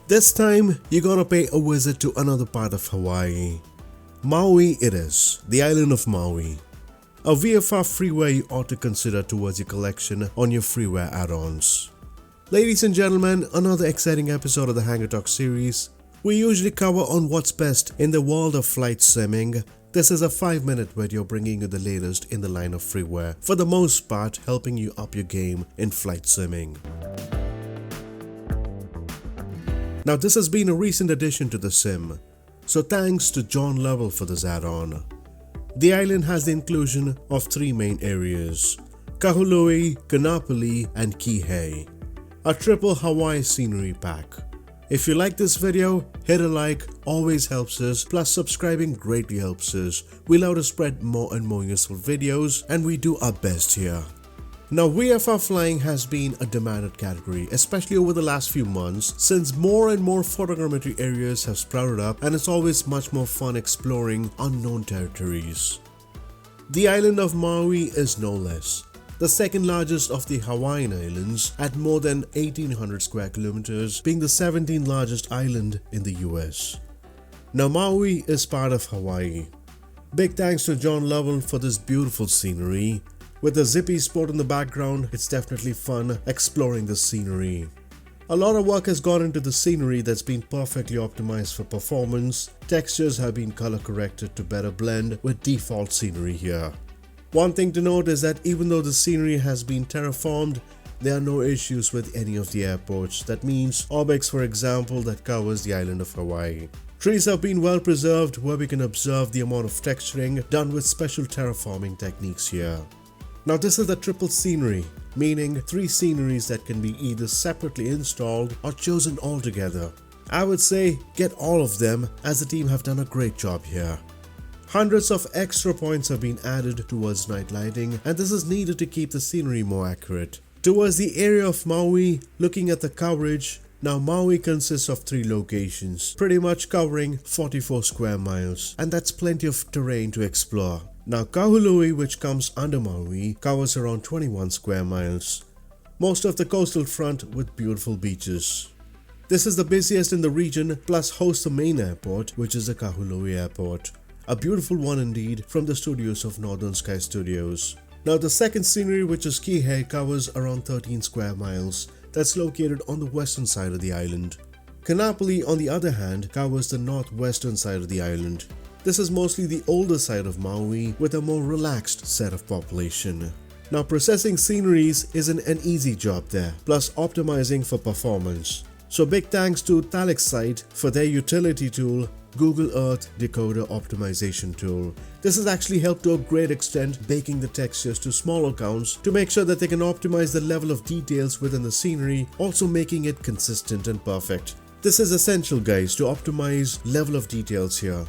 This time, you're gonna pay a visit to another part of Hawaii. Maui it is, the island of Maui. A VFR freeware you ought to consider towards your collection on your freeware add-ons. Ladies and gentlemen, another exciting episode of the Hangar Talk series. We usually cover on what's best in the world of flight simming. This is a 5-minute video bringing you the latest in the line of freeware, for the most part helping you up your game in flight simming. Now this has been a recent addition to the sim, so thanks to John Lovell for this add-on. The island has the inclusion of 3 main areas, Kahului, Kanapali and Kihei, a triple Hawaii scenery pack. If you like this video, hit a like, always helps us, plus subscribing greatly helps us. We love to spread more and more useful videos and we do our best here. Now VFR flying has been a demanded category, especially over the last few months, since more and more photogrammetry areas have sprouted up and it's always much more fun exploring unknown territories. The island of Maui is no less, the second largest of the Hawaiian islands at more than 1800 square kilometers, being the 17th largest island in the US. Now Maui is part of Hawaii. Big thanks to John Lovell for this beautiful scenery. With the Zippy sport in the background, it's definitely fun exploring the scenery. A lot of work has gone into the scenery that's been perfectly optimized for performance. Textures have been color corrected to better blend with default scenery here. One thing to note is that even though the scenery has been terraformed, there are no issues with any of the airports. That means Obex, for example, that covers the island of Hawaii. Trees have been well preserved where we can observe the amount of texturing done with special terraforming techniques here. Now this is the triple scenery, meaning 3 sceneries that can be either separately installed or chosen altogether. I would say get all of them, as the team have done a great job here. Hundreds of extra points have been added towards night lighting, and this is needed to keep the scenery more accurate. Towards the area of Maui, looking at the coverage, now Maui consists of 3 locations, pretty much covering 44 square miles, and that's plenty of terrain to explore. Now Kahului, which comes under Maui, covers around 21 square miles. Most of the coastal front with beautiful beaches. This is the busiest in the region, plus hosts the main airport, which is the Kahului airport. A beautiful one indeed from the studios of Northern Sky Studios. Now the second scenery, which is Kihei, covers around 13 square miles. That's located on the western side of the island. Kanapali, on the other hand, covers the northwestern side of the island. This is mostly the older side of Maui with a more relaxed set of population. Now processing sceneries isn't an easy job there, plus optimizing for performance. So big thanks to Thalexite for their utility tool, Google Earth Decoder Optimization Tool. This has actually helped to a great extent baking the textures to smaller counts to make sure that they can optimize the level of details within the scenery, also making it consistent and perfect. This is essential, guys, to optimize level of details here.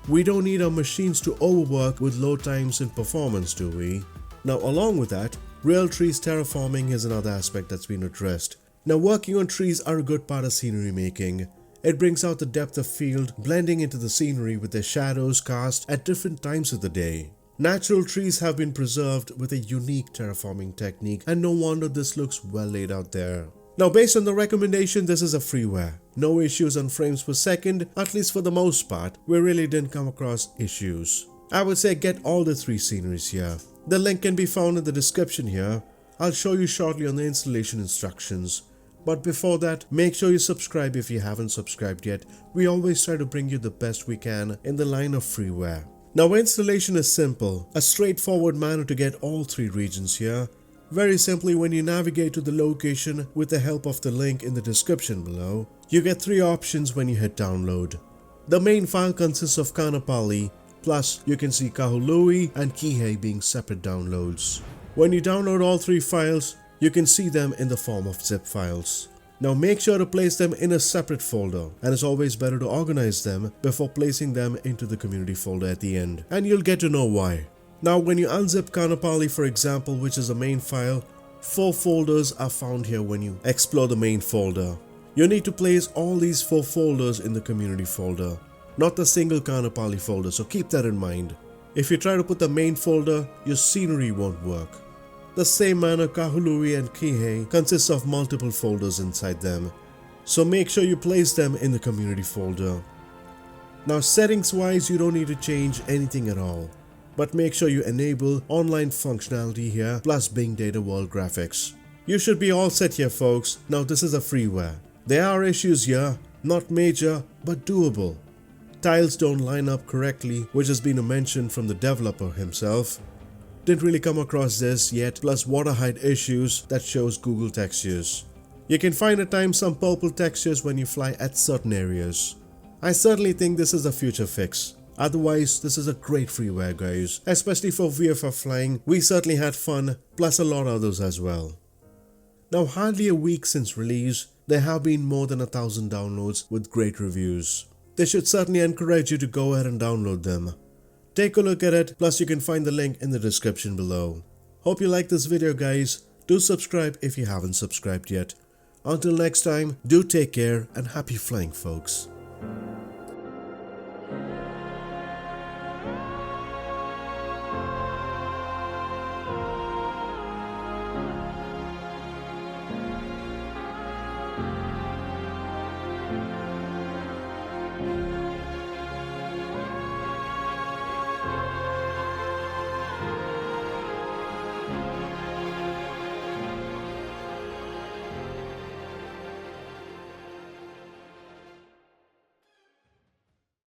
We don't need our machines to overwork with load times and performance, do we? Now along with that, real trees terraforming is another aspect that's been addressed. Now working on trees are a good part of scenery making. It brings out the depth of field, blending into the scenery with their shadows cast at different times of the day. Natural trees have been preserved with a unique terraforming technique, and no wonder this looks well laid out there. Now based on the recommendation, this is a freeware. No issues on frames per second, at least for the most part. We really didn't come across issues. I would say get all the 3 sceneries here. The link can be found in the description here. I'll show you shortly on the installation instructions. But before that, make sure you subscribe if you haven't subscribed yet. We always try to bring you the best we can in the line of freeware. Now installation is simple, a straightforward manner to get all 3 regions here. Very simply, when you navigate to the location with the help of the link in the description below, you get 3 options when you hit download. The main file consists of Kanapali, plus you can see Kahului and Kihei being separate downloads. When you download all 3 files, you can see them in the form of zip files. Now make sure to place them in a separate folder, and it's always better to organize them before placing them into the community folder at the end, and you'll get to know why. Now when you unzip Kanapali, for example, which is the main file, 4 folders are found here when you explore the main folder. You need to place all these 4 folders in the community folder, not the single Kanapali folder, so keep that in mind. If you try to put the main folder, your scenery won't work. The same manner, Kahului and Kihei consists of multiple folders inside them. so make sure you place them in the community folder. Now settings wise, you don't need to change anything at all, but make sure you enable online functionality here plus Bing Data World graphics. You should be all set here folks. Now this is a freeware. There are issues here, not major but doable. Tiles don't line up correctly, which has been a mention from the developer himself. Didn't really come across this yet, plus water height issues that shows Google textures. You can find at times some purple textures when you fly at certain areas. I certainly think this is a future fix. Otherwise, this is a great freeware guys, especially for VFR flying. We certainly had fun, plus a lot of others as well. Now hardly a week since release, there have been more than 1,000 downloads with great reviews. This should certainly encourage you to go ahead and download them. Take a look at it, plus you can find the link in the description below. Hope you like this video guys. Do subscribe if you haven't subscribed yet. Until next time, do take care and happy flying folks.